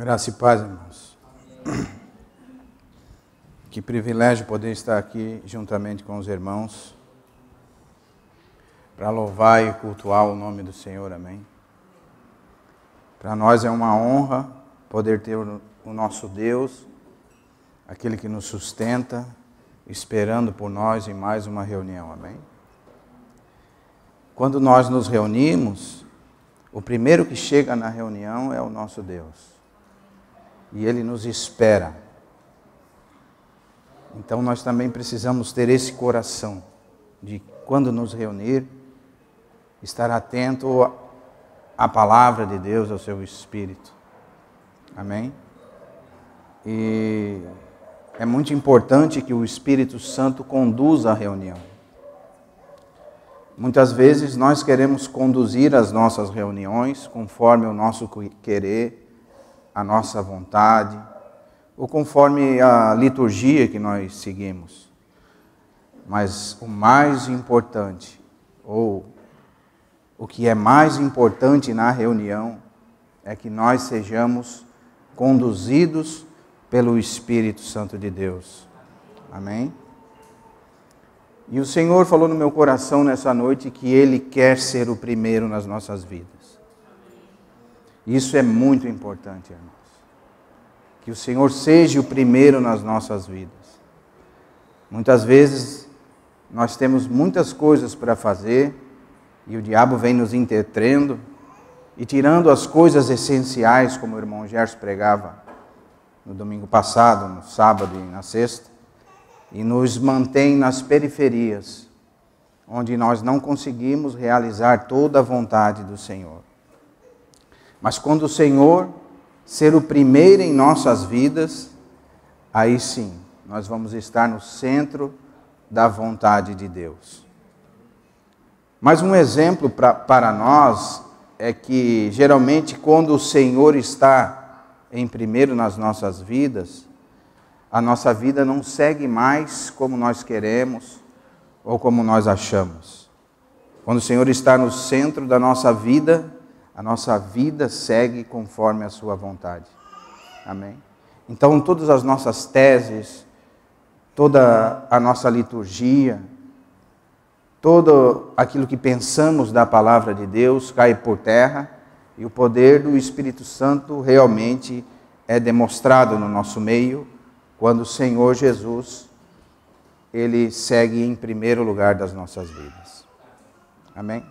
Graça e paz, irmãos. Que privilégio poder estar aqui juntamente com os irmãos para louvar e cultuar o nome do Senhor, amém? Para nós é uma honra poder ter o nosso Deus, aquele que nos sustenta, esperando por nós em mais uma reunião, amém? Quando nós nos reunimos, o primeiro que chega na reunião é o nosso Deus. E Ele nos espera. Então nós também precisamos ter esse coração de, quando nos reunir, estar atento à palavra de Deus, ao seu Espírito. Amém? E é muito importante que o Espírito Santo conduza a reunião. Muitas vezes nós queremos conduzir as nossas reuniões conforme o nosso querer, a nossa vontade, ou conforme a liturgia que nós seguimos. Mas o mais importante, ou o que é mais importante na reunião, é que nós sejamos conduzidos pelo Espírito Santo de Deus. Amém? E o Senhor falou no meu coração nessa noite que Ele quer ser o primeiro nas nossas vidas. Isso é muito importante, irmãos. Que o Senhor seja o primeiro nas nossas vidas. Muitas vezes nós temos muitas coisas para fazer e o diabo vem nos entretendo e tirando as coisas essenciais, como o irmão Gerson pregava no domingo passado, no sábado e na sexta, e nos mantém nas periferias, onde nós não conseguimos realizar toda a vontade do Senhor. Mas quando o Senhor ser o primeiro em nossas vidas, aí sim, nós vamos estar no centro da vontade de Deus. Mas um exemplo para nós é que, geralmente, quando o Senhor está em primeiro nas nossas vidas, a nossa vida não segue mais como nós queremos ou como nós achamos. Quando o Senhor está no centro da nossa vida, a nossa vida segue conforme a sua vontade. Amém? Então, todas as nossas teses, toda a nossa liturgia, todo aquilo que pensamos da palavra de Deus cai por terra e o poder do Espírito Santo realmente é demonstrado no nosso meio quando o Senhor Jesus, Ele segue em primeiro lugar das nossas vidas. Amém?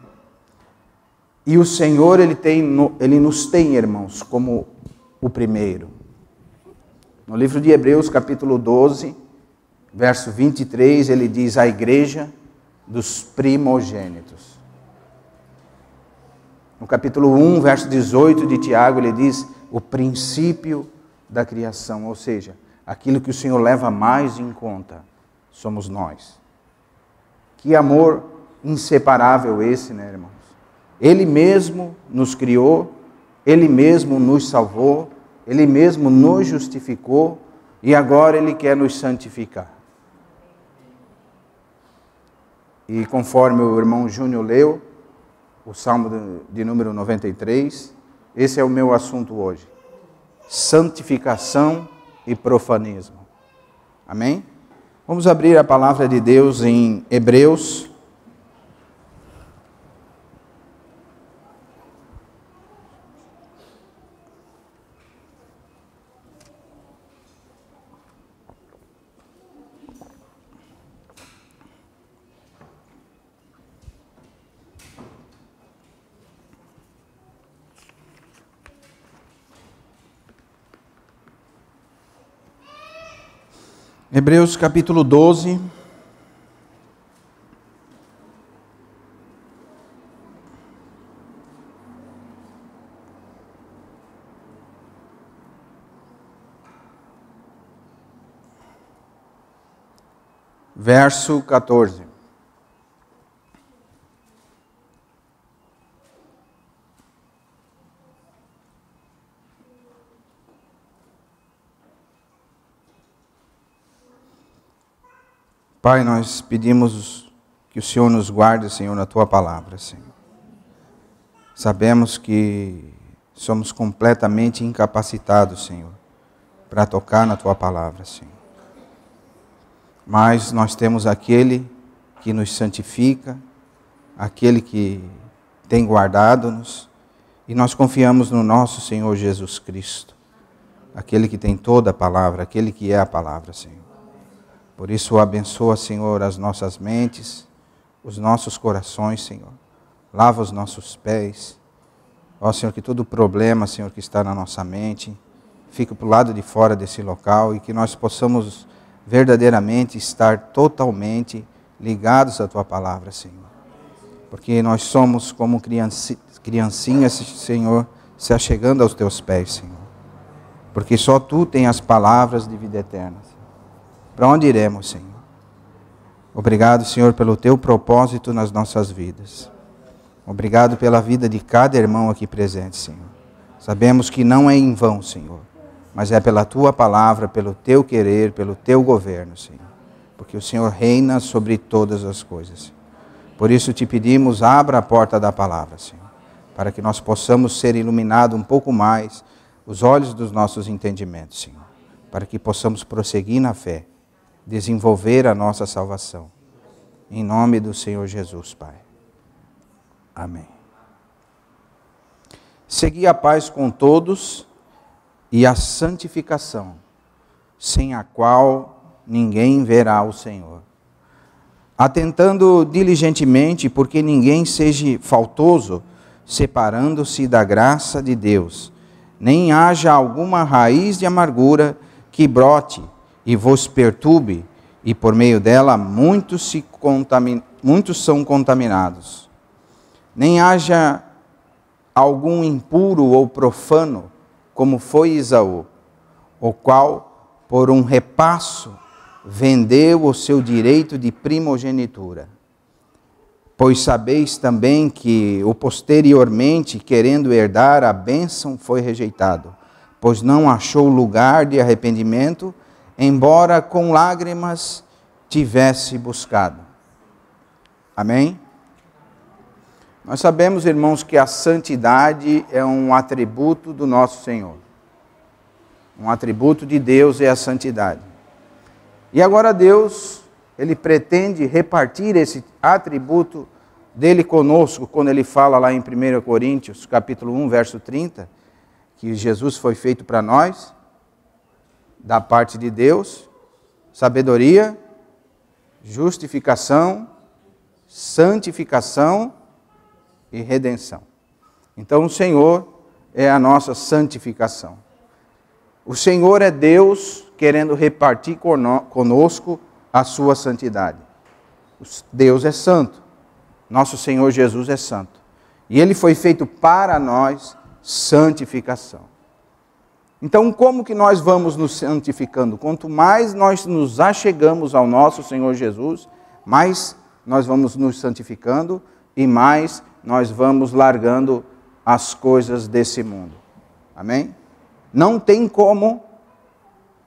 E o Senhor, Ele nos tem, irmãos, como o primeiro. No livro de Hebreus, capítulo 12, verso 23, ele diz: a igreja dos primogênitos. No capítulo 1, verso 18 de Tiago, ele diz: o princípio da criação, ou seja, aquilo que o Senhor leva mais em conta, somos nós. Que amor inseparável esse, né, irmãos? Ele mesmo nos criou, Ele mesmo nos salvou, Ele mesmo nos justificou e agora Ele quer nos santificar. E conforme o irmão Júnior leu, o Salmo de número 93, esse é o meu assunto hoje. Santificação e profanismo. Amém? Vamos abrir a palavra de Deus em Hebreus. Hebreus capítulo 12, verso 14. Pai, nós pedimos que o Senhor nos guarde, Senhor, na Tua palavra, Senhor. Sabemos que somos completamente incapacitados, Senhor, para tocar na Tua palavra, Senhor. Mas nós temos aquele que nos santifica, aquele que tem guardado-nos, e nós confiamos no nosso Senhor Jesus Cristo, aquele que tem toda a palavra, aquele que é a palavra, Senhor. Por isso, abençoa, Senhor, as nossas mentes, os nossos corações, Senhor. Lava os nossos pés. Ó, Senhor, que todo problema, Senhor, que está na nossa mente, fique para o lado de fora desse local e que nós possamos verdadeiramente estar totalmente ligados à Tua palavra, Senhor. Porque nós somos como criancinhas, Senhor, se achegando aos Teus pés, Senhor. Porque só Tu tens as palavras de vida eterna. Para onde iremos, Senhor? Obrigado, Senhor, pelo Teu propósito nas nossas vidas. Obrigado pela vida de cada irmão aqui presente, Senhor. Sabemos que não é em vão, Senhor, mas é pela Tua palavra, pelo Teu querer, pelo Teu governo, Senhor. Porque o Senhor reina sobre todas as coisas. Por isso te pedimos, abra a porta da palavra, Senhor, para que nós possamos ser iluminados um pouco mais os olhos dos nossos entendimentos, Senhor, para que possamos prosseguir na fé, desenvolver a nossa salvação. Em nome do Senhor Jesus, Pai. Amém. Segui a paz com todos e a santificação, sem a qual ninguém verá o Senhor. Atentando diligentemente, porque ninguém seja faltoso, separando-se da graça de Deus, nem haja alguma raiz de amargura que brote e vos perturbe, e por meio dela muitos são contaminados. Nem haja algum impuro ou profano, como foi Esaú, o qual, por um repasso, vendeu o seu direito de primogenitura. Pois sabeis também que o posteriormente, querendo herdar a bênção, foi rejeitado, pois não achou lugar de arrependimento, embora com lágrimas tivesse buscado. Amém? Nós sabemos, irmãos, que a santidade é um atributo do nosso Senhor. Um atributo de Deus é a santidade. E agora Deus, Ele pretende repartir esse atributo dele conosco, quando Ele fala lá em 1 Coríntios, capítulo 1, verso 30, que Jesus foi feito para nós, da parte de Deus, sabedoria, justificação, santificação e redenção. Então o Senhor é a nossa santificação. O Senhor é Deus querendo repartir conosco a sua santidade. Deus é santo. Nosso Senhor Jesus é santo. E Ele foi feito para nós santificação. Então, como que nós vamos nos santificando? Quanto mais nós nos achegamos ao nosso Senhor Jesus, mais nós vamos nos santificando e mais nós vamos largando as coisas desse mundo. Amém? Não tem como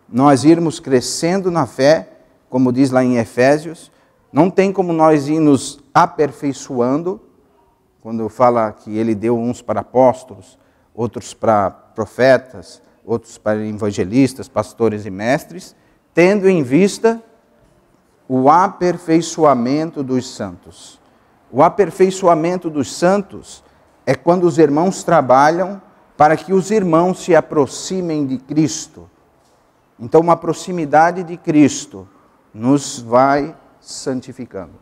nós irmos crescendo na fé, como diz lá em Efésios, não tem como nós ir nos aperfeiçoando, quando fala que Ele deu uns para apóstolos, outros para profetas, outros para evangelistas, pastores e mestres, tendo em vista o aperfeiçoamento dos santos. O aperfeiçoamento dos santos é quando os irmãos trabalham para que os irmãos se aproximem de Cristo. Então, uma proximidade de Cristo nos vai santificando.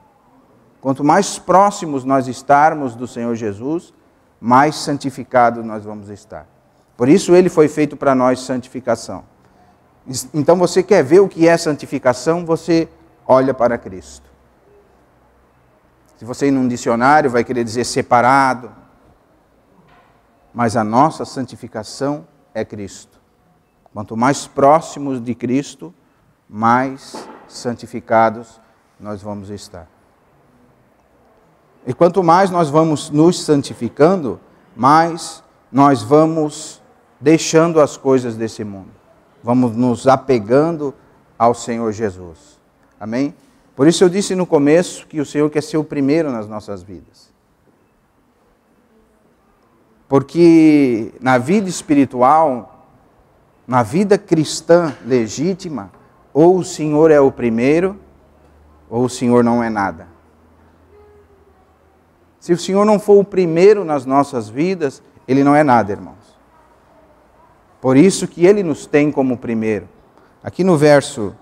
Quanto mais próximos nós estarmos do Senhor Jesus, mais santificados nós vamos estar. Por isso Ele foi feito para nós santificação. Então você quer ver o que é santificação, você olha para Cristo. Se você ir num dicionário, vai querer dizer separado. Mas a nossa santificação é Cristo. Quanto mais próximos de Cristo, mais santificados nós vamos estar. E quanto mais nós vamos nos santificando, mais nós vamos deixando as coisas desse mundo. Vamos nos apegando ao Senhor Jesus. Amém? Por isso eu disse no começo que o Senhor quer ser o primeiro nas nossas vidas. Porque na vida espiritual, na vida cristã legítima, ou o Senhor é o primeiro, ou o Senhor não é nada. Se o Senhor não for o primeiro nas nossas vidas, Ele não é nada, irmãos. Por isso que Ele nos tem como primeiro. Aqui no verso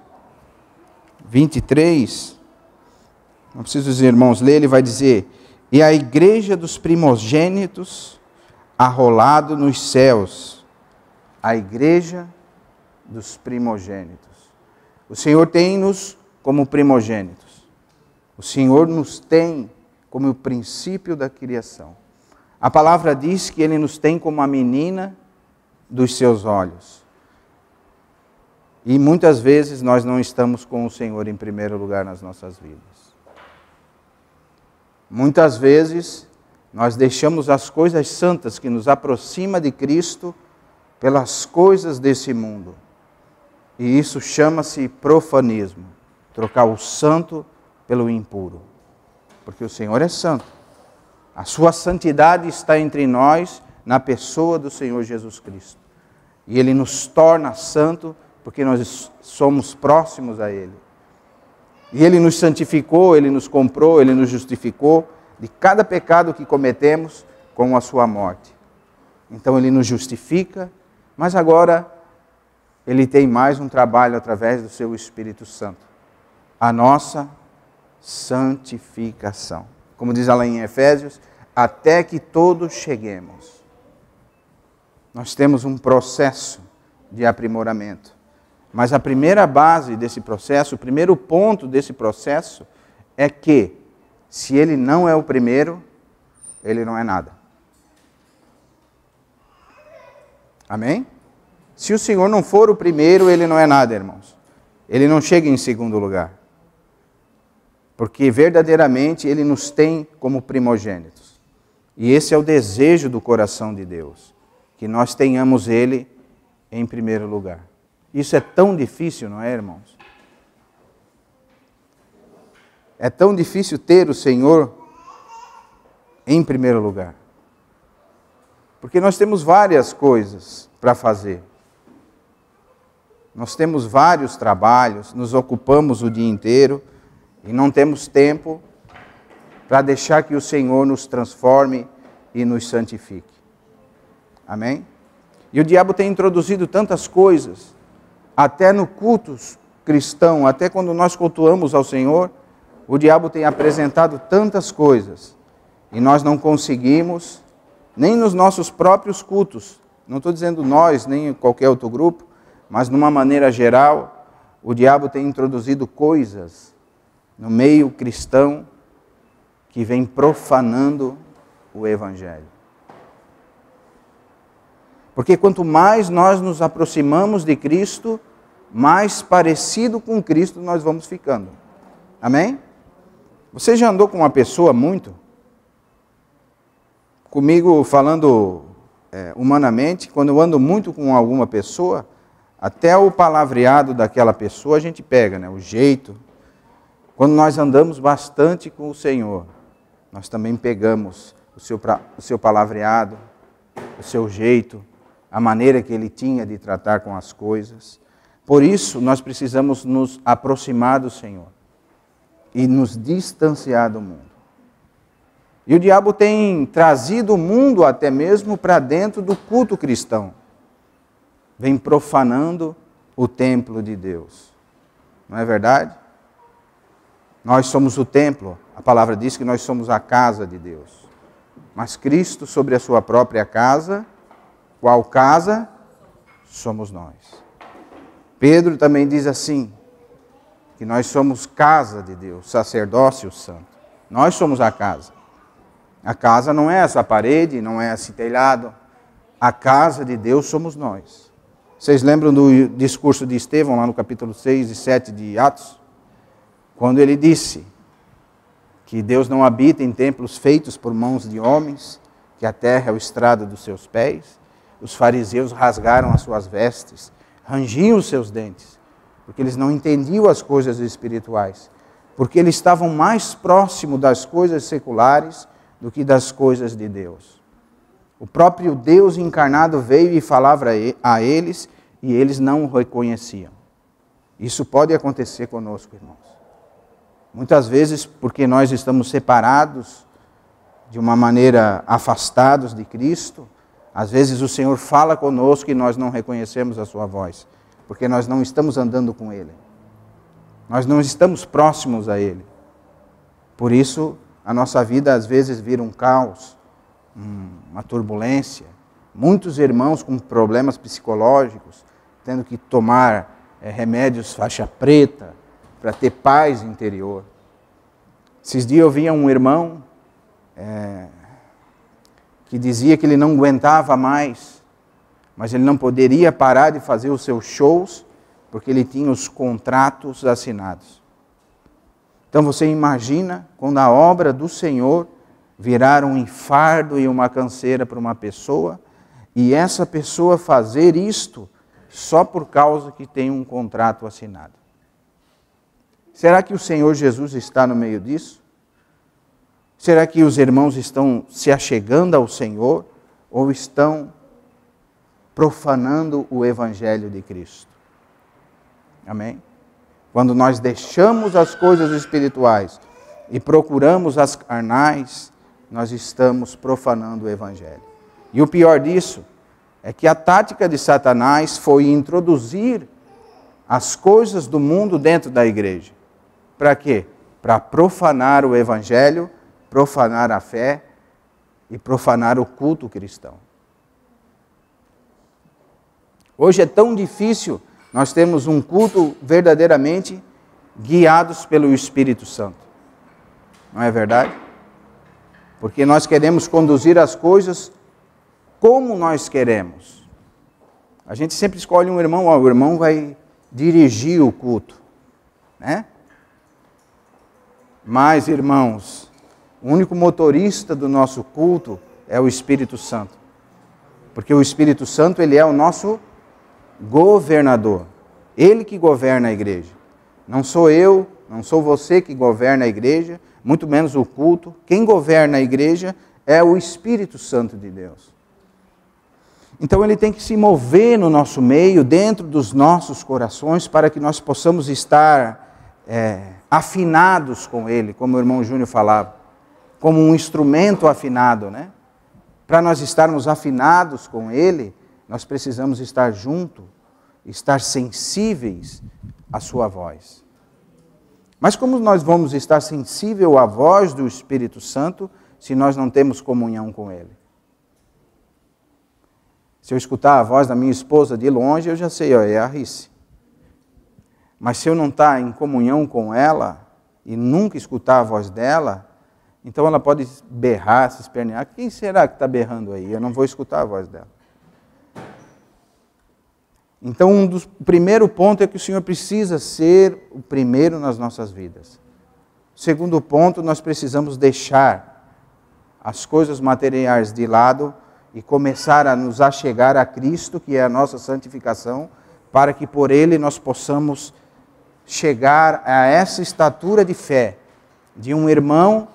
23, não preciso os irmãos ler, ele vai dizer: e a igreja dos primogênitos arrolado nos céus. A igreja dos primogênitos. O Senhor tem-nos como primogênitos. O Senhor nos tem como o princípio da criação. A palavra diz que Ele nos tem como a menina dos seus olhos. E muitas vezes nós não estamos com o Senhor em primeiro lugar nas nossas vidas. Muitas vezes nós deixamos as coisas santas que nos aproximam de Cristo pelas coisas desse mundo. E isso chama-se profanismo. Trocar o santo pelo impuro. Porque o Senhor é santo. A sua santidade está entre nós na pessoa do Senhor Jesus Cristo. E Ele nos torna santo porque nós somos próximos a Ele. E Ele nos santificou, Ele nos comprou, Ele nos justificou de cada pecado que cometemos com a sua morte. Então Ele nos justifica, mas agora Ele tem mais um trabalho através do seu Espírito Santo. A nossa santificação. Como diz lá em Efésios, até que todos cheguemos. Nós temos um processo de aprimoramento. Mas a primeira base desse processo, o primeiro ponto desse processo é que, se Ele não é o primeiro, Ele não é nada. Amém? Se o Senhor não for o primeiro, Ele não é nada, irmãos. Ele não chega em segundo lugar. Porque verdadeiramente Ele nos tem como primogênitos. E esse é o desejo do coração de Deus. Que nós tenhamos Ele em primeiro lugar. Isso é tão difícil, não é, irmãos? É tão difícil ter o Senhor em primeiro lugar. Porque nós temos várias coisas para fazer. Nós temos vários trabalhos, nos ocupamos o dia inteiro e não temos tempo para deixar que o Senhor nos transforme e nos santifique. Amém? E o diabo tem introduzido tantas coisas, até no culto cristão, até quando nós cultuamos ao Senhor, o diabo tem apresentado tantas coisas, e nós não conseguimos, nem nos nossos próprios cultos, não estou dizendo nós, nem qualquer outro grupo, mas de uma maneira geral, o diabo tem introduzido coisas no meio cristão que vem profanando o Evangelho. Porque quanto mais nós nos aproximamos de Cristo, mais parecido com Cristo nós vamos ficando. Amém? Você já andou com uma pessoa muito? Comigo, falando humanamente, quando eu ando muito com alguma pessoa, até o palavreado daquela pessoa a gente pega, né? O jeito. Quando nós andamos bastante com o Senhor, nós também pegamos o seu palavreado, o seu jeito, a maneira que Ele tinha de tratar com as coisas. Por isso, nós precisamos nos aproximar do Senhor e nos distanciar do mundo. E o diabo tem trazido o mundo até mesmo para dentro do culto cristão. Vem profanando o templo de Deus. Não é verdade? Nós somos o templo. A palavra diz que nós somos a casa de Deus. Mas Cristo sobre a sua própria casa, qual casa? Somos nós. Pedro também diz assim, que nós somos casa de Deus, sacerdócio santo. Nós somos a casa. A casa não é essa parede, não é esse telhado. A casa de Deus somos nós. Vocês lembram do discurso de Estevão, lá no capítulo 6 e 7 de Atos? Quando ele disse que Deus não habita em templos feitos por mãos de homens, que a terra é o estrado dos seus pés, os fariseus rasgaram as suas vestes, rangiam os seus dentes, porque eles não entendiam as coisas espirituais, porque eles estavam mais próximos das coisas seculares do que das coisas de Deus. O próprio Deus encarnado veio e falava a eles, e eles não o reconheciam. Isso pode acontecer conosco, irmãos. Muitas vezes porque nós estamos separados, de uma maneira afastados de Cristo, às vezes o Senhor fala conosco e nós não reconhecemos a sua voz, porque nós não estamos andando com Ele. Nós não estamos próximos a Ele. Por isso, a nossa vida às vezes vira um caos, uma turbulência. Muitos irmãos com problemas psicológicos, tendo que tomar remédios faixa preta para ter paz interior. Esses dias eu via um irmão que dizia que ele não aguentava mais, mas ele não poderia parar de fazer os seus shows, porque ele tinha os contratos assinados. Então você imagina quando a obra do Senhor virar um enfardo e uma canseira para uma pessoa, e essa pessoa fazer isto só por causa que tem um contrato assinado. Será que o Senhor Jesus está no meio disso? Será que os irmãos estão se achegando ao Senhor ou estão profanando o Evangelho de Cristo? Amém? Quando nós deixamos as coisas espirituais e procuramos as carnais, nós estamos profanando o Evangelho. E o pior disso é que a tática de Satanás foi introduzir as coisas do mundo dentro da igreja. Para quê? Para profanar o Evangelho, profanar a fé e profanar o culto cristão. Hoje é tão difícil nós termos um culto verdadeiramente guiados pelo Espírito Santo. Não é verdade? Porque nós queremos conduzir as coisas como nós queremos. A gente sempre escolhe um irmão, o irmão vai dirigir o culto, né? Mas, irmãos, o único motorista do nosso culto é o Espírito Santo. Porque o Espírito Santo, ele é o nosso governador. Ele que governa a igreja. Não sou eu, não sou você que governa a igreja, muito menos o culto. Quem governa a igreja é o Espírito Santo de Deus. Então ele tem que se mover no nosso meio, dentro dos nossos corações, para que nós possamos estar afinados com ele, como o irmão Júnior falava, como um instrumento afinado, né? Para nós estarmos afinados com ele, nós precisamos estar junto, estar sensíveis à sua voz. Mas como nós vamos estar sensíveis à voz do Espírito Santo se nós não temos comunhão com ele? Se eu escutar a voz da minha esposa de longe, eu já sei, é a Rice. Mas se eu não estar em comunhão com ela e nunca escutar a voz dela, então ela pode berrar, se espernear. Quem será que está berrando aí? Eu não vou escutar a voz dela. Então, o primeiro ponto é que o Senhor precisa ser o primeiro nas nossas vidas. O segundo ponto, nós precisamos deixar as coisas materiais de lado e começar a nos achegar a Cristo, que é a nossa santificação, para que por Ele nós possamos chegar a essa estatura de fé, de um irmão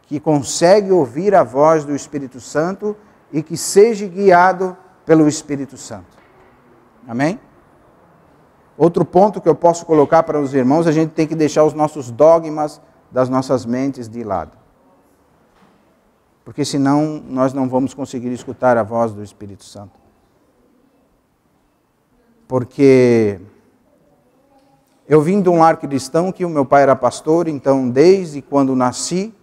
que consegue ouvir a voz do Espírito Santo e que seja guiado pelo Espírito Santo. Amém? Outro ponto que eu posso colocar para os irmãos, a gente tem que deixar os nossos dogmas das nossas mentes de lado. Porque senão nós não vamos conseguir escutar a voz do Espírito Santo. Porque eu vim de um lar cristão que o meu pai era pastor, então desde quando nasci,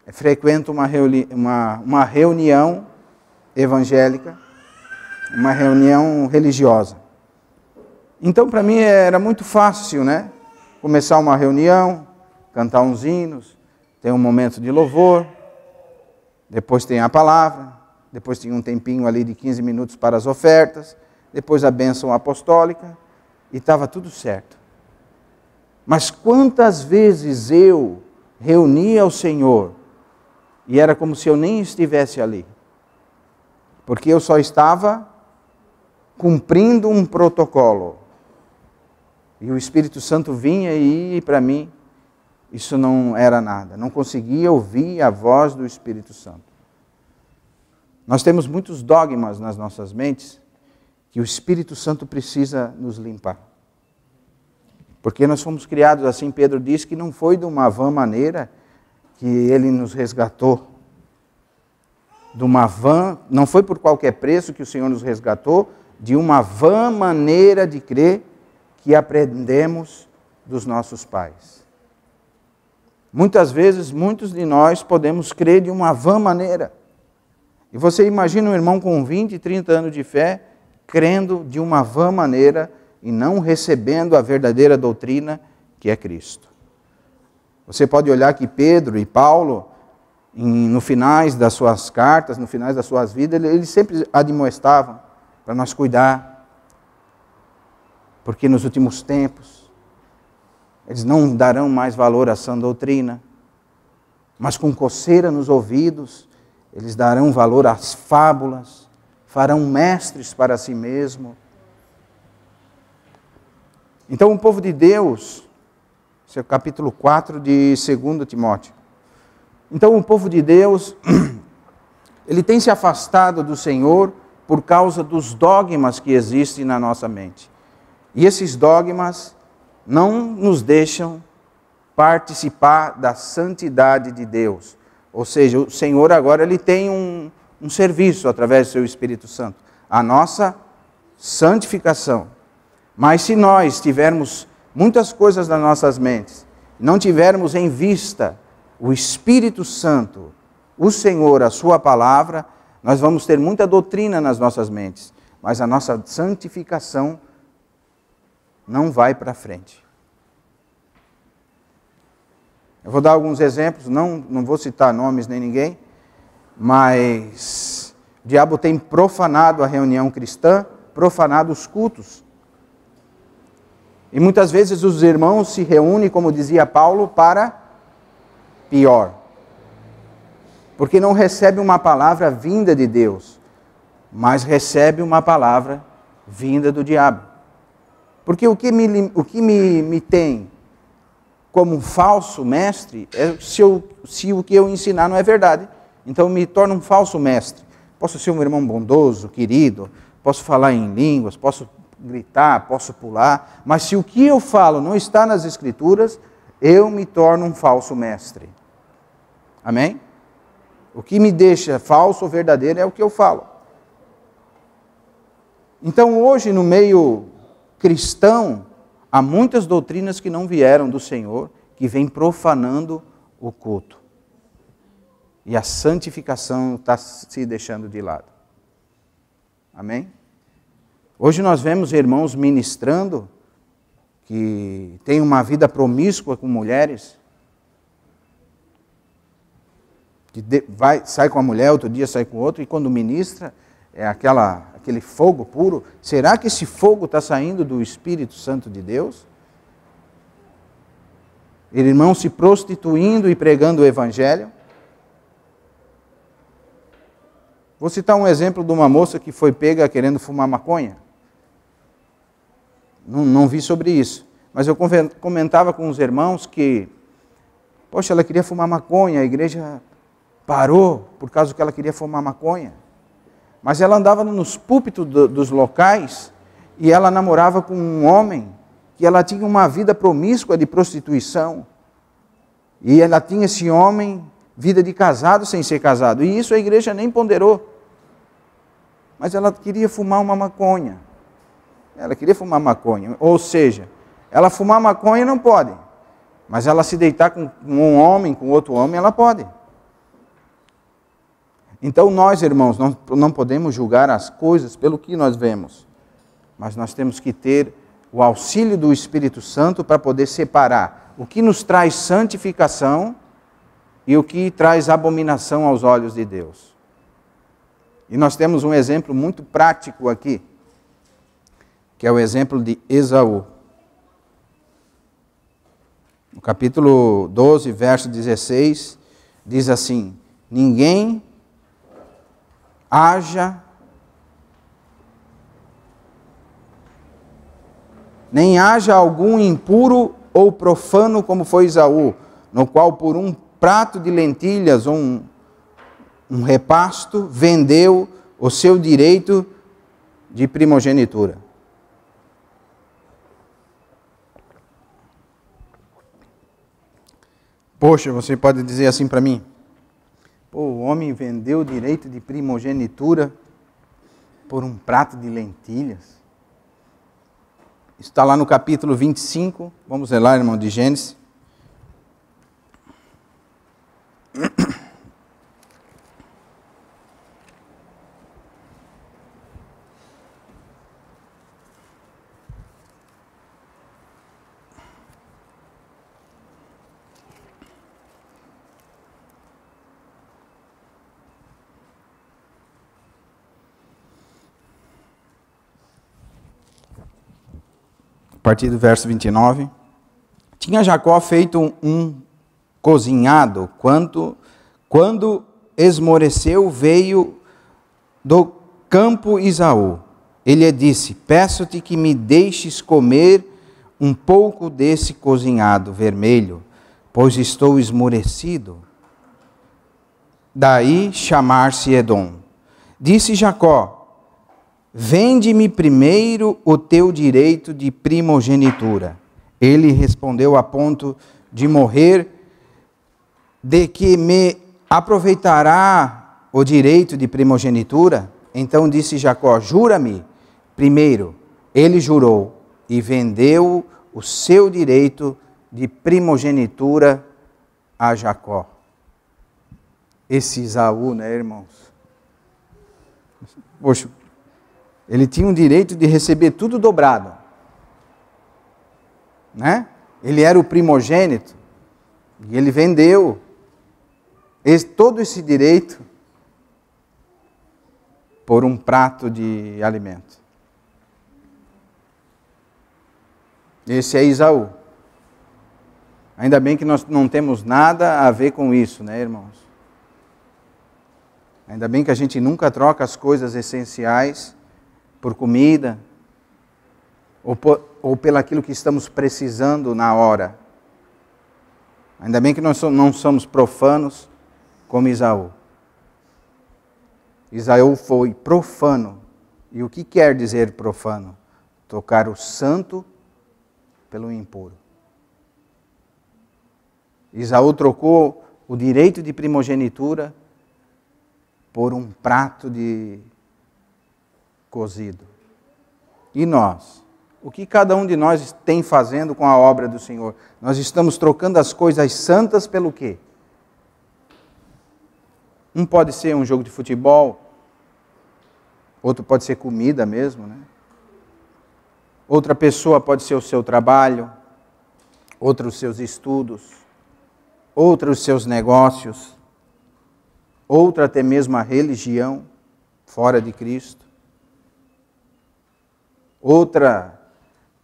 frequento uma reunião evangélica, uma reunião religiosa. Então para mim era muito fácil, né? Começar uma reunião, cantar uns hinos, tem um momento de louvor, depois tem a palavra, depois tem um tempinho ali de 15 minutos para as ofertas, depois a bênção apostólica, e estava tudo certo. Mas quantas vezes eu reunia o Senhor, e era como se eu nem estivesse ali, porque eu só estava cumprindo um protocolo, e o Espírito Santo vinha e ia para mim, isso não era nada, não conseguia ouvir a voz do Espírito Santo. Nós temos muitos dogmas nas nossas mentes que o Espírito Santo precisa nos limpar. Porque nós fomos criados assim, Pedro diz que não foi de uma vã maneira que ele nos resgatou. De uma vã, não foi por qualquer preço que o Senhor nos resgatou, de uma vã maneira de crer que aprendemos dos nossos pais. Muitas vezes, muitos de nós podemos crer de uma vã maneira. E você imagina um irmão com 20, 30 anos de fé, crendo de uma vã maneira e não recebendo a verdadeira doutrina que é Cristo. Você pode olhar que Pedro e Paulo, no finais das suas cartas, no finais das suas vidas, eles sempre admoestavam para nós cuidar. Porque nos últimos tempos, eles não darão mais valor à sã doutrina, mas com coceira nos ouvidos, eles darão valor às fábulas, farão mestres para si mesmo. Então o povo de Deus, esse é o capítulo 4 de 2 Timóteo. Então o povo de Deus, ele tem se afastado do Senhor por causa dos dogmas que existem na nossa mente. E esses dogmas não nos deixam participar da santidade de Deus. Ou seja, o Senhor agora ele tem um serviço através do seu Espírito Santo. A nossa santificação. Mas se nós tivermos muitas coisas nas nossas mentes, não tivermos em vista o Espírito Santo, o Senhor, a sua palavra, nós vamos ter muita doutrina nas nossas mentes, mas a nossa santificação não vai para frente. Eu vou dar alguns exemplos, não vou citar nomes nem ninguém, mas o diabo tem profanado a reunião cristã, profanado os cultos. E muitas vezes os irmãos se reúnem, como dizia Paulo, para pior. Porque não recebe uma palavra vinda de Deus, mas recebe uma palavra vinda do diabo. Porque o que me tem como um falso mestre é se o que eu ensinar não é verdade. Então me torna um falso mestre. Posso ser um irmão bondoso, querido, posso falar em línguas, posso gritar, posso pular, mas se o que eu falo não está nas Escrituras, eu me torno um falso mestre. Amém? O que me deixa falso ou verdadeiro é o que eu falo. Então hoje no meio cristão, há muitas doutrinas que não vieram do Senhor, que vêm profanando o culto. E a santificação está se deixando de lado. Amém? Hoje nós vemos irmãos ministrando que têm uma vida promíscua com mulheres, que sai com a mulher, outro dia sai com outro, e quando ministra, é aquele fogo puro. Será que esse fogo está saindo do Espírito Santo de Deus? Irmão se prostituindo e pregando o Evangelho. Vou citar um exemplo de uma moça que foi pega querendo fumar maconha. Não vi sobre isso. Mas eu comentava com os irmãos que, poxa, ela queria fumar maconha, a igreja parou por causa que ela queria fumar maconha. Mas ela andava nos púlpitos dos locais e ela namorava com um homem que ela tinha uma vida promíscua de prostituição. E ela tinha esse homem, vida de casado sem ser casado. E isso a igreja nem ponderou. Mas ela queria fumar uma maconha. Ela queria fumar maconha. Ou seja, ela fumar maconha não pode. Mas ela se deitar com um homem, com outro homem, ela pode. Então nós, irmãos, não podemos julgar as coisas pelo que nós vemos. Mas nós temos que ter o auxílio do Espírito Santo para poder separar o que nos traz santificação e o que traz abominação aos olhos de Deus. E nós temos um exemplo muito prático aqui, que é o exemplo de Esaú. No capítulo 12, verso 16, diz assim: nem haja algum impuro ou profano como foi Esaú, no qual por um prato de lentilhas ou um repasto, vendeu o seu direito de primogenitura. Poxa, você pode dizer assim para mim: pô, o homem vendeu o direito de primogenitura por um prato de lentilhas. Está lá no capítulo 25, vamos ler lá, irmão, de Gênesis. A partir do verso 29. Tinha Jacó feito um cozinhado, quando esmoreceu, veio do campo Esaú. Ele lhe disse: peço-te que me deixes comer um pouco desse cozinhado vermelho, pois estou esmorecido. Daí chamar-se Edom. Disse Jacó: vende-me primeiro o teu direito de primogenitura. Ele respondeu: a ponto de morrer, de que me aproveitará o direito de primogenitura? Então disse Jacó: jura-me primeiro. Ele jurou e vendeu o seu direito de primogenitura a Jacó. Esse Esaú, né, irmãos? Poxa, ele tinha o direito de receber tudo dobrado, né? Ele era o primogênito e ele vendeu todo esse direito por um prato de alimento. Esse é Esaú. Ainda bem que nós não temos nada a ver com isso, né, irmãos? Ainda bem que a gente nunca troca as coisas essenciais por comida, ou pelo aquilo que estamos precisando na hora. Ainda bem que nós não somos profanos como Esaú. Esaú foi profano. E o que quer dizer profano? Trocar o santo pelo impuro. Esaú trocou o direito de primogenitura por um prato de cozido. E nós? O que cada um de nós tem fazendo com a obra do Senhor? Nós estamos trocando as coisas santas pelo quê? Um pode ser um jogo de futebol, outro pode ser comida mesmo, né? Outra pessoa pode ser o seu trabalho, outra os seus estudos, outra os seus negócios, outra até mesmo a religião fora de Cristo. Outra,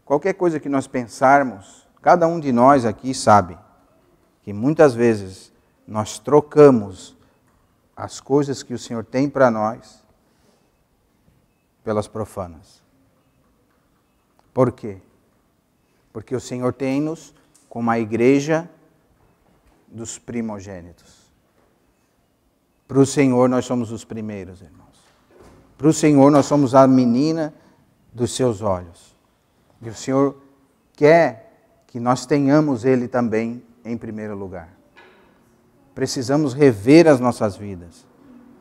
qualquer coisa que nós pensarmos, cada um de nós aqui sabe que muitas vezes nós trocamos as coisas que o Senhor tem para nós pelas profanas. Por quê? Porque o Senhor tem-nos como a igreja dos primogênitos. Para o Senhor nós somos os primeiros, irmãos. Para o Senhor nós somos a menina dos seus olhos. E o Senhor quer que nós tenhamos Ele também em primeiro lugar. Precisamos rever as nossas vidas.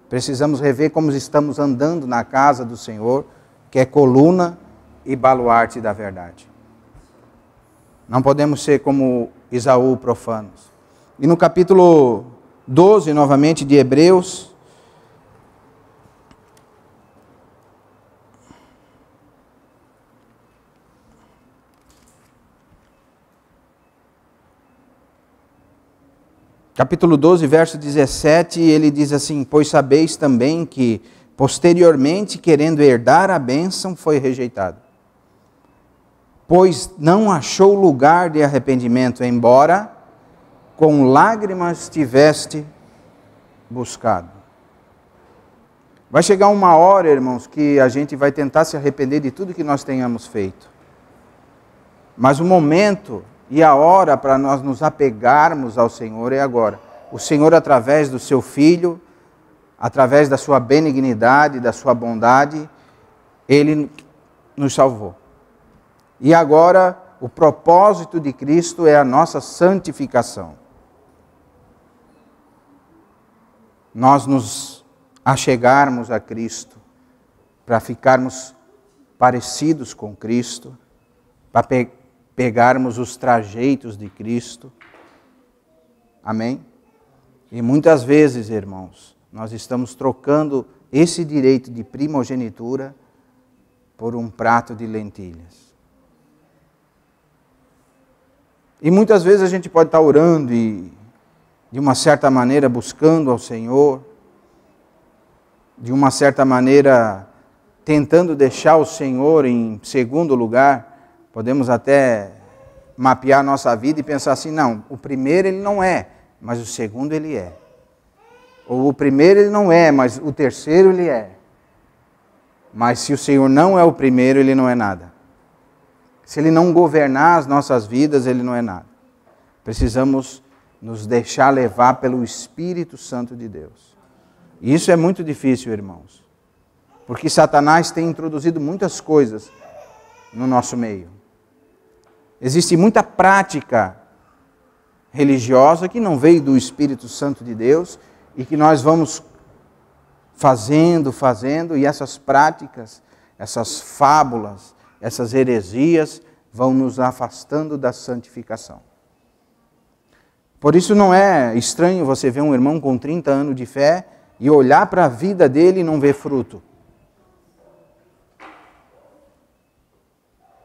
Precisamos rever como estamos andando na casa do Senhor, que é coluna e baluarte da verdade. Não podemos ser como Esaú profanos. E no capítulo 12, novamente, de Hebreus, capítulo 12, verso 17, ele diz assim: pois sabeis também que, posteriormente, querendo herdar a bênção, foi rejeitado. Pois não achou lugar de arrependimento, embora com lágrimas tiveste buscado. Vai chegar uma hora, irmãos, que a gente vai tentar se arrepender de tudo que nós tenhamos feito. Mas o momento e a hora para nós nos apegarmos ao Senhor é agora. O Senhor, através do seu Filho, através da sua benignidade, da sua bondade, Ele nos salvou. E agora, o propósito de Cristo é a nossa santificação. Nós nos achegarmos a Cristo, para ficarmos parecidos com Cristo, para pegarmos os trajeitos de Cristo. Amém? E muitas vezes, irmãos, nós estamos trocando esse direito de primogenitura por um prato de lentilhas. E muitas vezes a gente pode estar orando e, de uma certa maneira, buscando ao Senhor, de uma certa maneira, tentando deixar o Senhor em segundo lugar. Podemos até mapear nossa vida e pensar assim, não, o primeiro Ele não é, mas o segundo Ele é. Ou o primeiro Ele não é, mas o terceiro Ele é. Mas se o Senhor não é o primeiro, Ele não é nada. Se Ele não governar as nossas vidas, Ele não é nada. Precisamos nos deixar levar pelo Espírito Santo de Deus. E isso é muito difícil, irmãos. Porque Satanás tem introduzido muitas coisas no nosso meio. Existe muita prática religiosa que não veio do Espírito Santo de Deus e que nós vamos fazendo, e essas práticas, essas fábulas, essas heresias vão nos afastando da santificação. Por isso não é estranho você ver um irmão com 30 anos de fé e olhar para a vida dele e não ver fruto.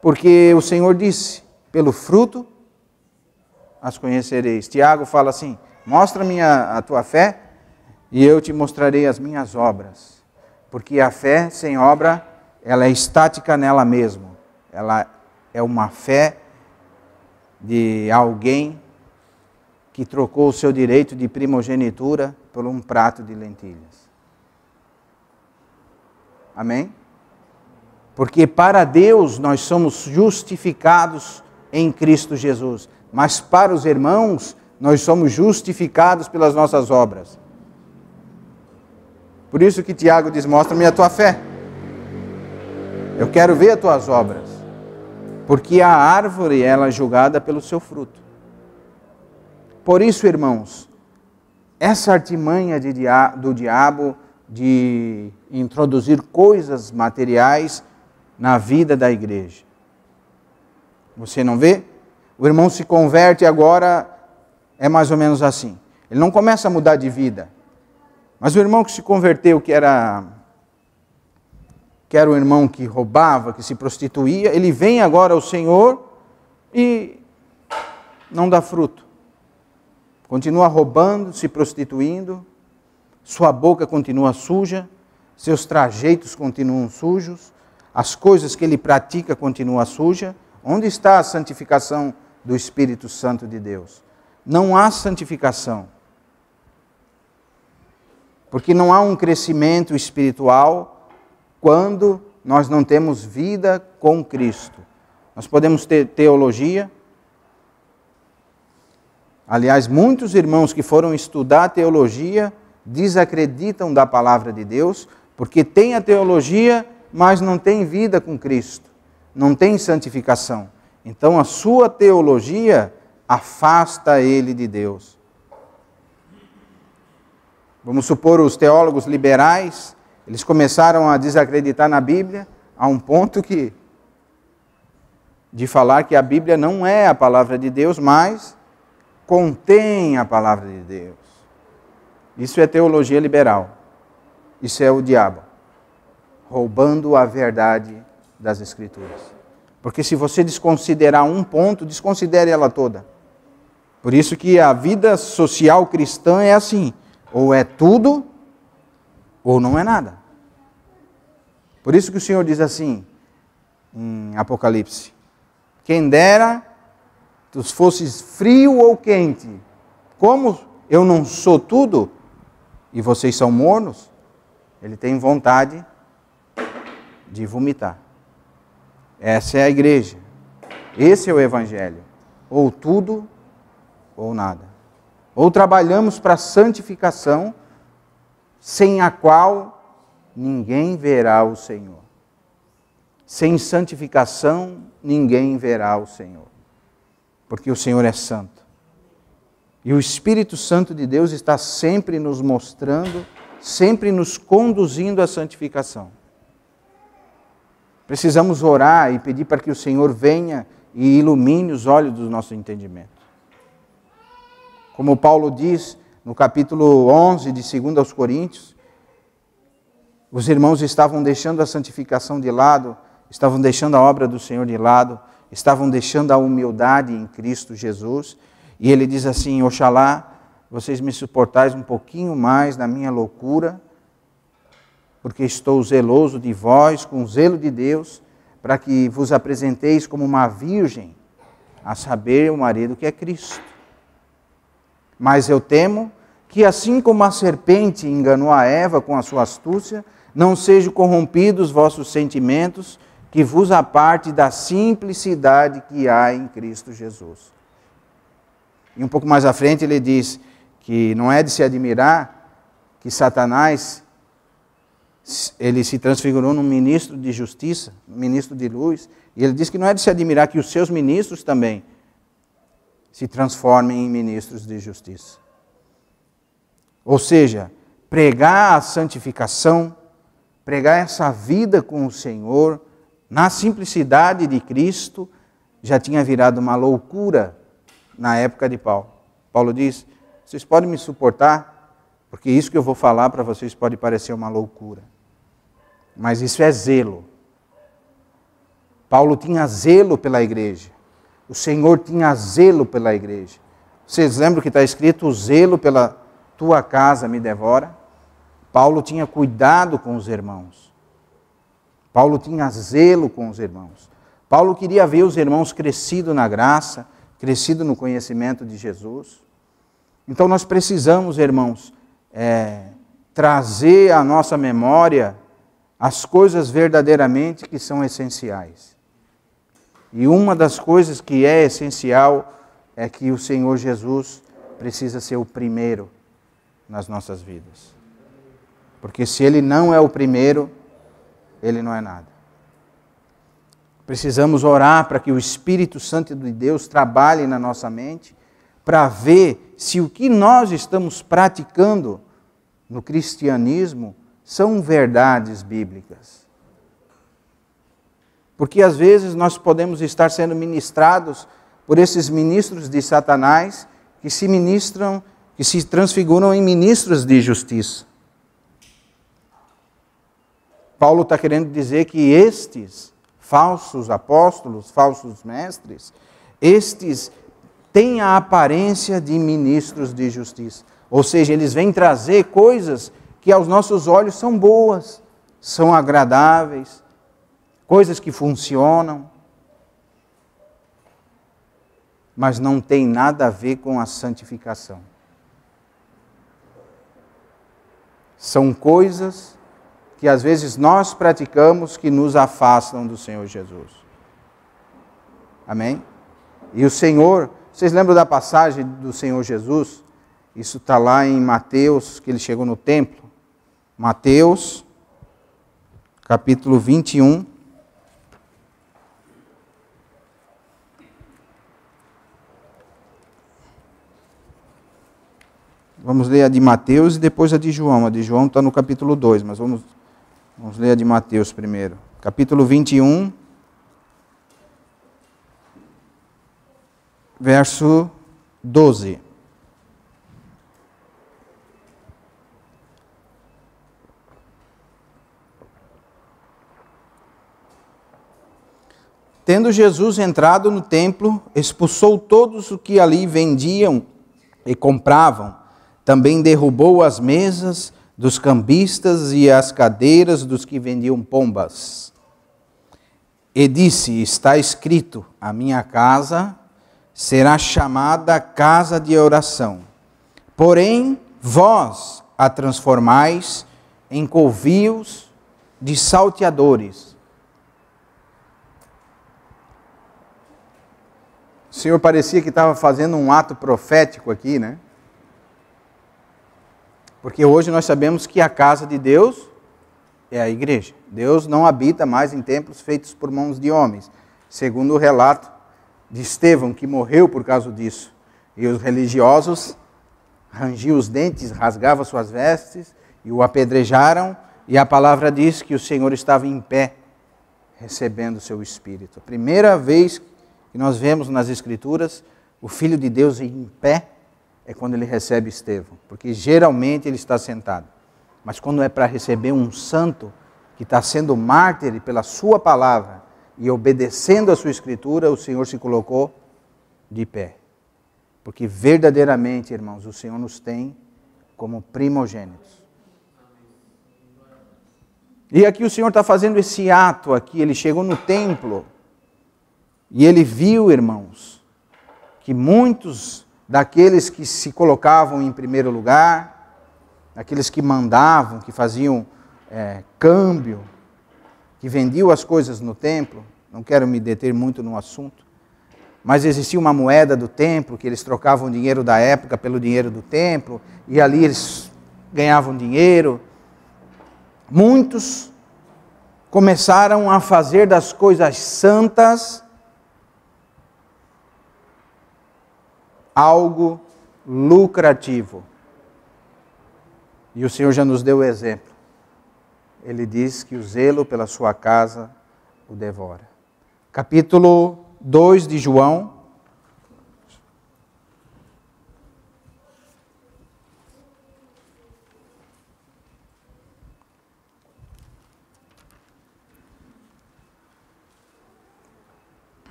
Porque o Senhor disse, pelo fruto as conhecereis. Tiago fala assim, mostra-me a tua fé e eu te mostrarei as minhas obras. Porque a fé sem obra, ela é estática nela mesma. Ela é uma fé de alguém que trocou o seu direito de primogenitura por um prato de lentilhas. Amém? Porque para Deus nós somos justificados em Cristo Jesus. Mas para os irmãos, nós somos justificados pelas nossas obras. Por isso que Tiago diz, mostra-me a tua fé. Eu quero ver as tuas obras. Porque a árvore, ela é julgada pelo seu fruto. Por isso, irmãos, essa artimanha do diabo de introduzir coisas materiais na vida da igreja. Você não vê? O irmão se converte agora, é mais ou menos assim. Ele não começa a mudar de vida. Mas o irmão que se converteu, que era o irmão que roubava, que se prostituía, ele vem agora ao Senhor e não dá fruto. Continua roubando, se prostituindo, sua boca continua suja, seus trajeitos continuam sujos, as coisas que ele pratica continuam sujas. Onde está a santificação do Espírito Santo de Deus? Não há santificação. Porque não há um crescimento espiritual quando nós não temos vida com Cristo. Nós podemos ter teologia. Aliás, muitos irmãos que foram estudar teologia desacreditam da palavra de Deus, porque têm a teologia, mas não têm vida com Cristo, não têm santificação. Então a sua teologia afasta ele de Deus. Vamos supor, os teólogos liberais, eles começaram a desacreditar na Bíblia, a um ponto de falar que a Bíblia não é a palavra de Deus, mas contém a palavra de Deus. Isso é teologia liberal. Isso é o diabo, roubando a verdade das Escrituras. Porque se você desconsiderar um ponto, desconsidere ela toda. Por isso que a vida social cristã é assim, ou é tudo, ou não é nada. Por isso que o Senhor diz assim, em Apocalipse, quem dera tu fosses frio ou quente, como eu não sou tudo, e vocês são mornos, ele tem vontade de vomitar. Essa é a igreja. Esse é o Evangelho. Ou tudo, ou nada. Ou trabalhamos para a santificação, sem a qual ninguém verá o Senhor. Sem santificação, ninguém verá o Senhor. Porque o Senhor é santo. E o Espírito Santo de Deus está sempre nos mostrando, sempre nos conduzindo à santificação. Precisamos orar e pedir para que o Senhor venha e ilumine os olhos do nosso entendimento. Como Paulo diz no capítulo 11 de 2 aos Coríntios, os irmãos estavam deixando a santificação de lado, estavam deixando a obra do Senhor de lado, estavam deixando a humildade em Cristo Jesus. E ele diz assim: oxalá vocês me suportais um pouquinho mais na minha loucura, porque estou zeloso de vós, com o zelo de Deus, para que vos apresenteis como uma virgem, a saber, o marido que é Cristo. Mas eu temo que, assim como a serpente enganou a Eva com a sua astúcia, não sejam corrompidos os vossos sentimentos, que vos aparte da simplicidade que há em Cristo Jesus. E um pouco mais à frente ele diz que não é de se admirar que Satanás, ele se transfigurou num ministro de justiça, um ministro de luz, e ele diz que não é de se admirar que os seus ministros também se transformem em ministros de justiça. Ou seja, pregar a santificação, pregar essa vida com o Senhor, na simplicidade de Cristo, já tinha virado uma loucura na época de Paulo. Paulo diz: vocês podem me suportar, porque isso que eu vou falar para vocês pode parecer uma loucura. Mas isso é zelo. Paulo tinha zelo pela igreja. O Senhor tinha zelo pela igreja. Vocês lembram que está escrito: o zelo pela tua casa me devora? Paulo tinha cuidado com os irmãos. Paulo tinha zelo com os irmãos. Paulo queria ver os irmãos crescidos na graça, crescidos no conhecimento de Jesus. Então nós precisamos, irmãos, trazer à nossa memória as coisas verdadeiramente que são essenciais. E uma das coisas que é essencial é que o Senhor Jesus precisa ser o primeiro nas nossas vidas. Porque se Ele não é o primeiro, Ele não é nada. Precisamos orar para que o Espírito Santo de Deus trabalhe na nossa mente, para ver se o que nós estamos praticando no cristianismo são verdades bíblicas. Porque às vezes nós podemos estar sendo ministrados por esses ministros de Satanás que se transfiguram em ministros de justiça. Paulo está querendo dizer que estes falsos apóstolos, falsos mestres, estes têm a aparência de ministros de justiça. Ou seja, eles vêm trazer coisas que aos nossos olhos são boas, são agradáveis, coisas que funcionam, mas não tem nada a ver com a santificação. São coisas que às vezes nós praticamos que nos afastam do Senhor Jesus. Amém? E o Senhor, vocês lembram da passagem do Senhor Jesus? Isso está lá em Mateus, que ele chegou no templo. Mateus, capítulo 21. Vamos ler a de Mateus e depois a de João. A de João está no capítulo 2, mas vamos ler a de Mateus primeiro. Capítulo 21, verso 12. Tendo Jesus entrado no templo, expulsou todos os que ali vendiam e compravam. Também derrubou as mesas dos cambistas e as cadeiras dos que vendiam pombas. E disse: está escrito, a minha casa será chamada casa de oração. Porém, vós a transformais em covios de salteadores. O Senhor parecia que estava fazendo um ato profético aqui, né? Porque hoje nós sabemos que a casa de Deus é a igreja. Deus não habita mais em templos feitos por mãos de homens, segundo o relato de Estevão, que morreu por causa disso. E os religiosos rangiam os dentes, rasgavam suas vestes e o apedrejaram. E a palavra diz que o Senhor estava em pé, recebendo o seu Espírito. A primeira vez que nós vemos nas Escrituras o Filho de Deus em pé é quando ele recebe Estevão, porque geralmente ele está sentado. Mas quando é para receber um santo que está sendo mártir pela sua palavra e obedecendo a sua Escritura, o Senhor se colocou de pé. Porque verdadeiramente, irmãos, o Senhor nos tem como primogênitos. E aqui o Senhor está fazendo esse ato aqui, ele chegou no templo e ele viu, irmãos, que muitos daqueles que se colocavam em primeiro lugar, aqueles que mandavam, que faziam câmbio, que vendiam as coisas no templo, não quero me deter muito no assunto, mas existia uma moeda do templo, que eles trocavam o dinheiro da época pelo dinheiro do templo, e ali eles ganhavam dinheiro. Muitos começaram a fazer das coisas santas algo lucrativo. E o Senhor já nos deu o exemplo. Ele diz que o zelo pela sua casa o devora. Capítulo 2 de João.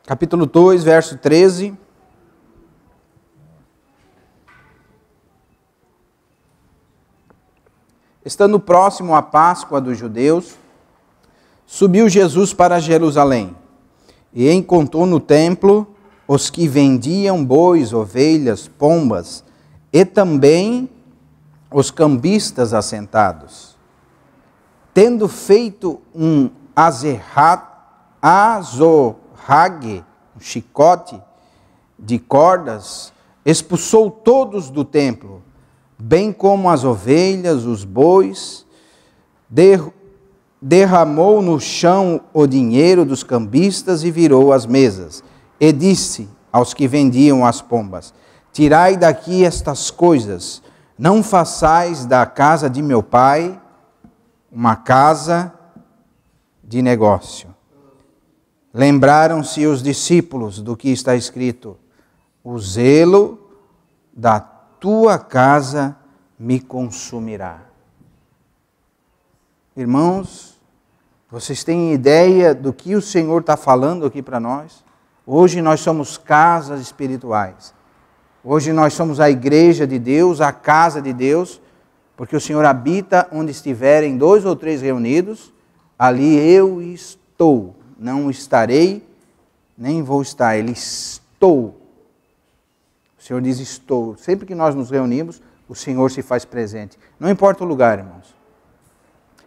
Capítulo 2, verso 13. Estando próximo à Páscoa dos judeus, subiu Jesus para Jerusalém e encontrou no templo os que vendiam bois, ovelhas, pombas e também os cambistas assentados. Tendo feito um azorrague, um chicote de cordas, expulsou todos do templo, bem como as ovelhas, os bois, derramou no chão o dinheiro dos cambistas e virou as mesas. E disse aos que vendiam as pombas: tirai daqui estas coisas, não façais da casa de meu pai uma casa de negócio. Lembraram-se os discípulos do que está escrito: o zelo da tua casa me consumirá. Irmãos, vocês têm ideia do que o Senhor está falando aqui para nós? Hoje nós somos casas espirituais. Hoje nós somos a igreja de Deus, a casa de Deus, porque o Senhor habita onde estiverem 2 ou 3 reunidos, ali eu estou. Não estarei, nem vou estar, ele estou. O Senhor diz estou. Sempre que nós nos reunimos, o Senhor se faz presente. Não importa o lugar, irmãos.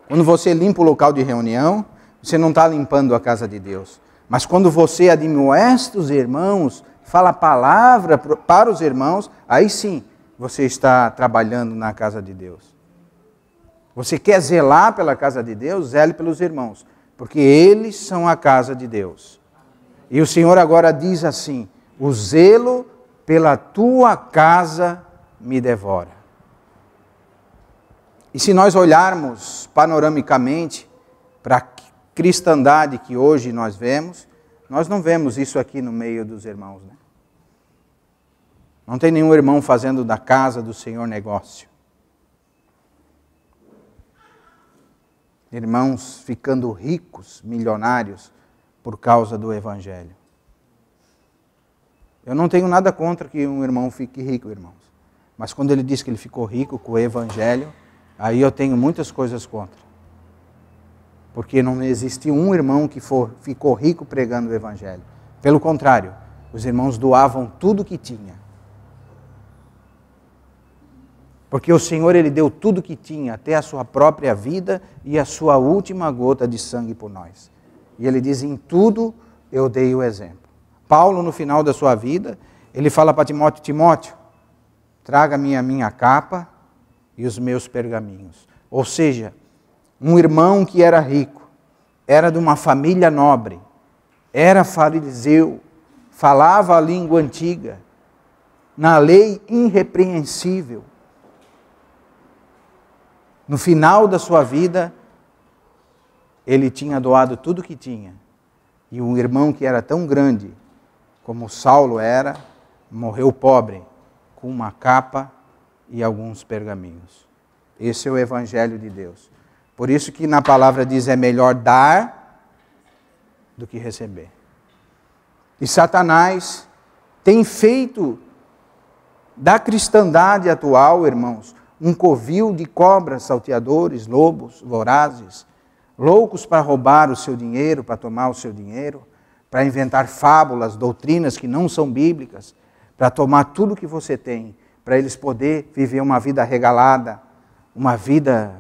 Quando você limpa o local de reunião, você não está limpando a casa de Deus. Mas quando você admoesta os irmãos, fala a palavra para os irmãos, aí sim, você está trabalhando na casa de Deus. Você quer zelar pela casa de Deus? Zele pelos irmãos, porque eles são a casa de Deus. E o Senhor agora diz assim: o zelo pela tua casa me devora. E se nós olharmos panoramicamente para a cristandade que hoje nós vemos, nós não vemos isso aqui no meio dos irmãos, né? Não tem nenhum irmão fazendo da casa do Senhor negócio. Irmãos ficando ricos, milionários, por causa do Evangelho. Eu não tenho nada contra que um irmão fique rico, irmãos. Mas quando ele diz que ele ficou rico com o Evangelho, aí eu tenho muitas coisas contra. Porque não existe um irmão que ficou rico pregando o Evangelho. Pelo contrário, os irmãos doavam tudo que tinha. Porque o Senhor, Ele deu tudo que tinha, até a sua própria vida e a sua última gota de sangue por nós. E Ele diz: em tudo eu dei o exemplo. Paulo, no final da sua vida, ele fala para Timóteo: Timóteo, traga-me a minha capa e os meus pergaminhos. Ou seja, um irmão que era rico, era de uma família nobre, era fariseu, falava a língua antiga, na lei irrepreensível. No final da sua vida, ele tinha doado tudo o que tinha. E um irmão que era tão grande como Saulo era, morreu pobre, com uma capa e alguns pergaminhos. Esse é o Evangelho de Deus. Por isso que na palavra diz, é melhor dar do que receber. E Satanás tem feito da cristandade atual, irmãos, um covil de cobras, salteadores, lobos, vorazes, loucos para roubar o seu dinheiro, para tomar o seu dinheiro, para inventar fábulas, doutrinas que não são bíblicas, para tomar tudo que você tem, para eles poderem viver uma vida regalada, uma vida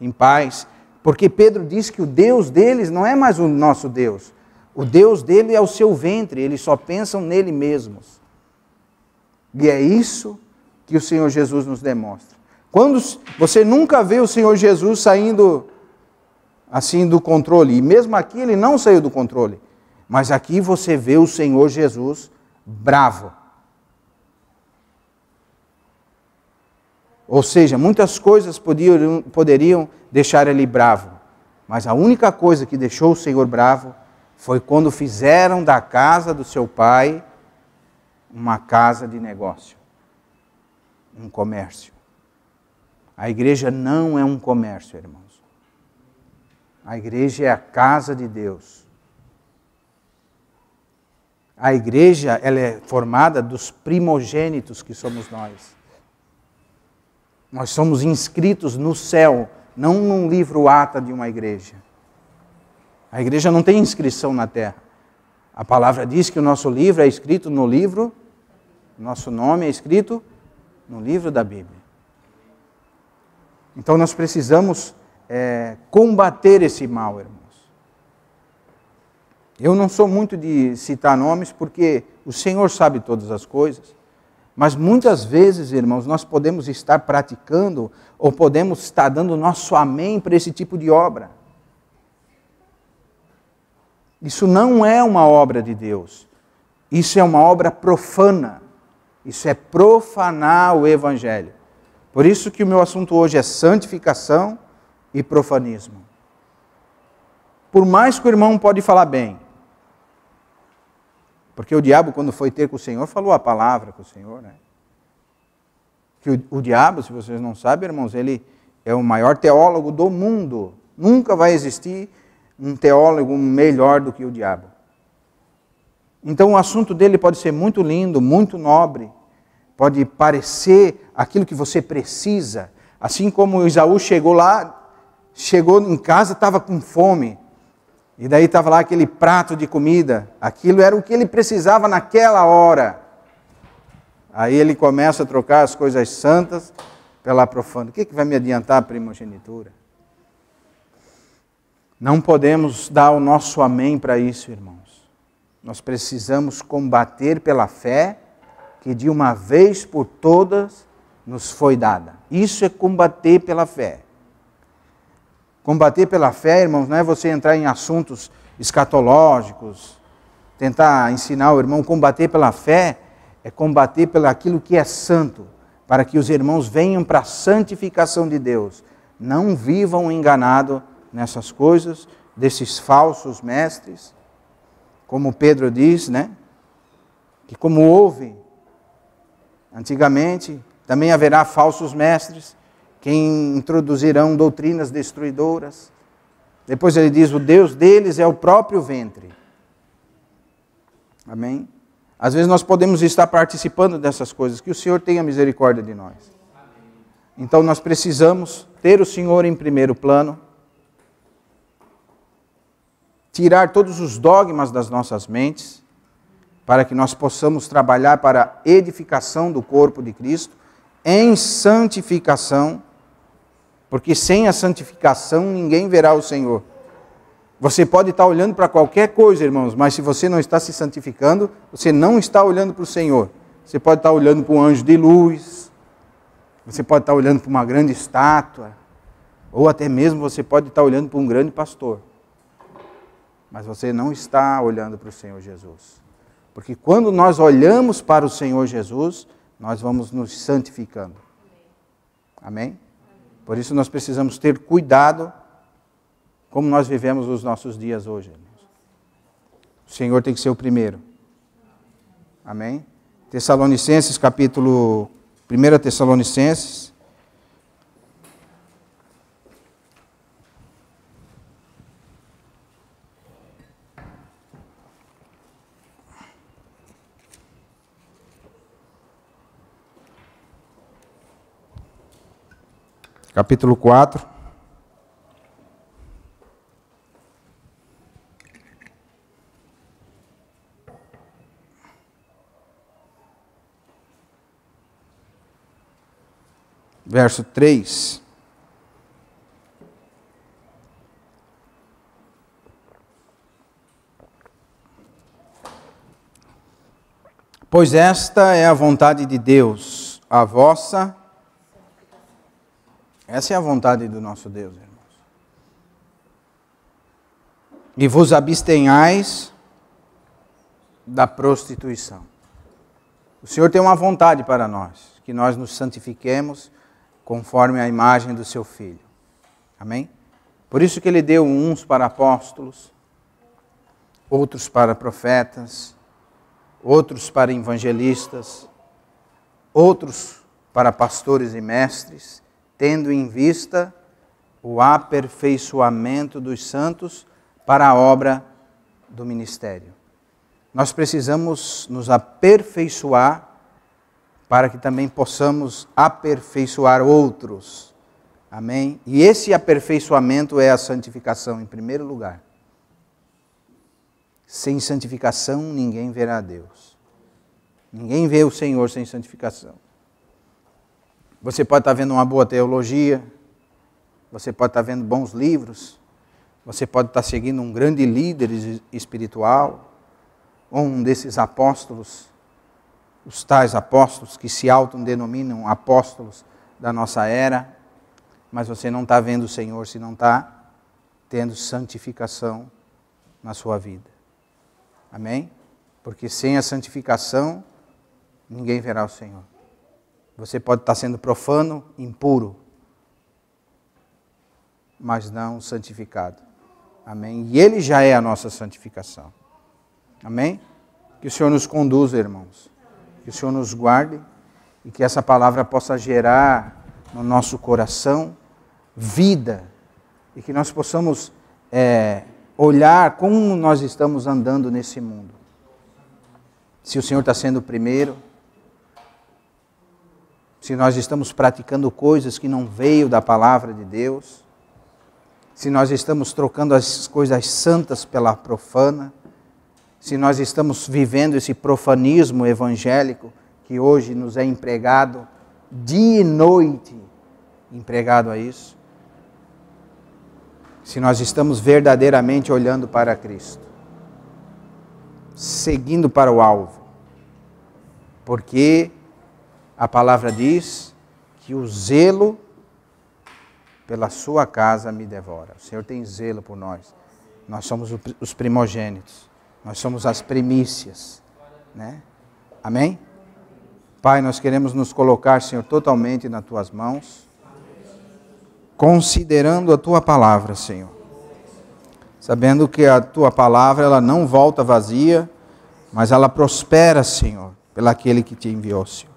em paz. Porque Pedro diz que o Deus deles não é mais o nosso Deus. O Deus dele é o seu ventre, eles só pensam nele mesmos. E é isso que o Senhor Jesus nos demonstra. Quando você nunca vê o Senhor Jesus saindo assim do controle, e mesmo aqui ele não saiu do controle, mas aqui você vê o Senhor Jesus bravo. Ou seja, muitas coisas poderiam deixar ele bravo, mas a única coisa que deixou o Senhor bravo foi quando fizeram da casa do seu pai uma casa de negócio, um comércio. A igreja não é um comércio, irmãos. A igreja é a casa de Deus. A igreja, ela é formada dos primogênitos que somos nós. Nós somos inscritos no céu, não num livro ata de uma igreja. A igreja não tem inscrição na terra. A palavra diz que o nosso livro é escrito no livro, nosso nome é escrito no livro da Bíblia. Então nós precisamos combater esse mal, irmãos. Eu não sou muito de citar nomes, porque o Senhor sabe todas as coisas. Mas muitas vezes, irmãos, nós podemos estar praticando, ou podemos estar dando nosso amém para esse tipo de obra. Isso não é uma obra de Deus. Isso é uma obra profana. Isso é profanar o Evangelho. Por isso que o meu assunto hoje é santificação e profanismo. Por mais que o irmão pode falar bem, porque o diabo, quando foi ter com o Senhor, falou a palavra com o Senhor, né? Que o diabo, se vocês não sabem, irmãos, ele é o maior teólogo do mundo. Nunca vai existir um teólogo melhor do que o diabo. Então o assunto dele pode ser muito lindo, muito nobre, pode parecer aquilo que você precisa. Assim como Esaú chegou lá, chegou em casa, estava com fome. E daí estava lá aquele prato de comida. Aquilo era o que ele precisava naquela hora. Aí ele começa a trocar as coisas santas pela profana. O que vai me adiantar a primogenitura? Não podemos dar o nosso amém para isso, irmãos. Nós precisamos combater pela fé que de uma vez por todas nos foi dada. Isso é combater pela fé. Combater pela fé, irmãos, não é você entrar em assuntos escatológicos, tentar ensinar o irmão. Combater pela fé é combater pelo aquilo que é santo, para que os irmãos venham para a santificação de Deus. Não vivam enganados nessas coisas, desses falsos mestres, como Pedro diz, né? Que como houve antigamente, também haverá falsos mestres, que introduzirão doutrinas destruidoras. Depois ele diz, o Deus deles é o próprio ventre. Amém? Às vezes nós podemos estar participando dessas coisas, que o Senhor tenha misericórdia de nós. Então nós precisamos ter o Senhor em primeiro plano, tirar todos os dogmas das nossas mentes, para que nós possamos trabalhar para a edificação do corpo de Cristo, em santificação, porque sem a santificação ninguém verá o Senhor. Você pode estar olhando para qualquer coisa, irmãos, mas se você não está se santificando, você não está olhando para o Senhor. Você pode estar olhando para um anjo de luz, Você pode estar olhando para uma grande estátua, ou até mesmo você pode estar olhando para um grande pastor. Mas você não está olhando para o Senhor Jesus. Porque quando nós olhamos para o Senhor Jesus, nós vamos nos santificando. Amém? Por isso nós precisamos ter cuidado como nós vivemos os nossos dias hoje. O Senhor tem que ser o primeiro. Amém? Tessalonicenses, capítulo 1 Tessalonicenses. Capítulo 4. Verso 3. Pois esta é a vontade de Deus, a vossa. Essa é a vontade do nosso Deus, irmãos. E vos abstenhais da prostituição. O Senhor tem uma vontade para nós, que nós nos santifiquemos conforme a imagem do seu Filho. Amém? Por isso que Ele deu uns para apóstolos, outros para profetas, outros para evangelistas, outros para pastores e mestres, tendo em vista o aperfeiçoamento dos santos para a obra do ministério. Nós precisamos nos aperfeiçoar para que também possamos aperfeiçoar outros. Amém? E esse aperfeiçoamento é a santificação, em primeiro lugar. Sem santificação, ninguém verá a Deus. Ninguém vê o Senhor sem santificação. Você pode estar vendo uma boa teologia, você pode estar vendo bons livros, você pode estar seguindo um grande líder espiritual, ou um desses apóstolos, os tais apóstolos que se autodenominam apóstolos da nossa era, mas você não está vendo o Senhor se não está tendo santificação na sua vida. Amém? Porque sem a santificação, ninguém verá o Senhor. Você pode estar sendo profano, impuro, mas não santificado. Amém? E Ele já é a nossa santificação. Amém? Que o Senhor nos conduza, irmãos. Que o Senhor nos guarde e que essa palavra possa gerar no nosso coração vida e que nós possamos olhar como nós estamos andando nesse mundo. Se o Senhor está sendo o primeiro, se nós estamos praticando coisas que não veio da palavra de Deus, se nós estamos trocando as coisas santas pela profana, se nós estamos vivendo esse profanismo evangélico que hoje nos é empregado dia e noite, empregado a isso, se nós estamos verdadeiramente olhando para Cristo, seguindo para o alvo, porque a palavra diz que o zelo pela sua casa me devora. O Senhor tem zelo por nós. Nós somos os primogênitos. Nós somos as primícias, né? Amém? Pai, nós queremos nos colocar, Senhor, totalmente nas Tuas mãos, considerando a Tua palavra, Senhor. Sabendo que a Tua palavra, ela não volta vazia, mas ela prospera, Senhor, pelaquele que Te enviou, Senhor.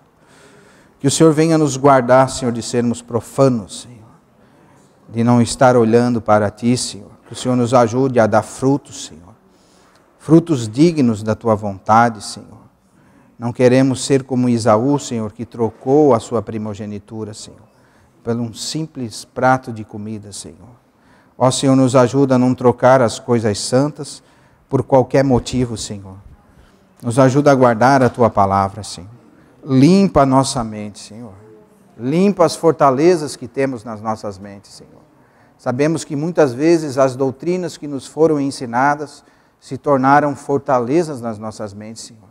Que o Senhor venha nos guardar, Senhor, de sermos profanos, Senhor. De não estar olhando para Ti, Senhor. Que o Senhor nos ajude a dar frutos, Senhor. Frutos dignos da Tua vontade, Senhor. Não queremos ser como Esaú, Senhor, que trocou a sua primogenitura, Senhor, por um simples prato de comida, Senhor. Ó Senhor, nos ajuda a não trocar as coisas santas por qualquer motivo, Senhor. Nos ajuda a guardar a Tua palavra, Senhor. Limpa a nossa mente, Senhor. Limpa as fortalezas que temos nas nossas mentes, Senhor. Sabemos que muitas vezes as doutrinas que nos foram ensinadas se tornaram fortalezas nas nossas mentes, Senhor.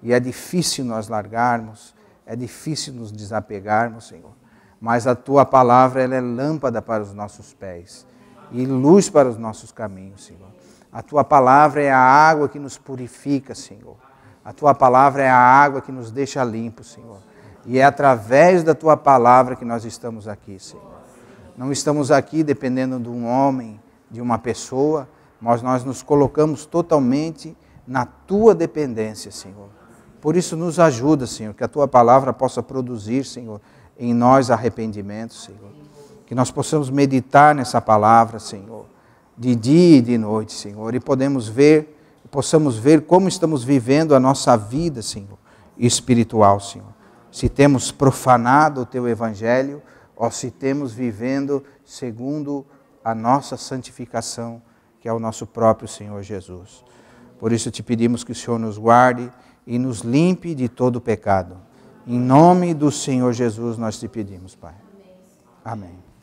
E é difícil nós largarmos, é difícil nos desapegarmos, Senhor. mas a Tua palavra ela é lâmpada para os nossos pés e luz para os nossos caminhos, Senhor. A Tua palavra é a água que nos purifica, Senhor. A Tua palavra é a água que nos deixa limpos, Senhor. E é através da Tua palavra que nós estamos aqui, Senhor. Não estamos aqui dependendo de um homem, de uma pessoa, mas nós nos colocamos totalmente na Tua dependência, Senhor. Por isso nos ajuda, Senhor, que a Tua palavra possa produzir, Senhor, em nós arrependimento, Senhor. Que nós possamos meditar nessa palavra, Senhor, de dia e de noite, Senhor, e possamos ver como estamos vivendo a nossa vida, Senhor, espiritual, Senhor. Se temos profanado o Teu Evangelho, ou se temos vivendo segundo a nossa santificação, que é o nosso próprio Senhor Jesus. Por isso te pedimos que o Senhor nos guarde e nos limpe de todo pecado. Em nome do Senhor Jesus nós te pedimos, Pai. Amém.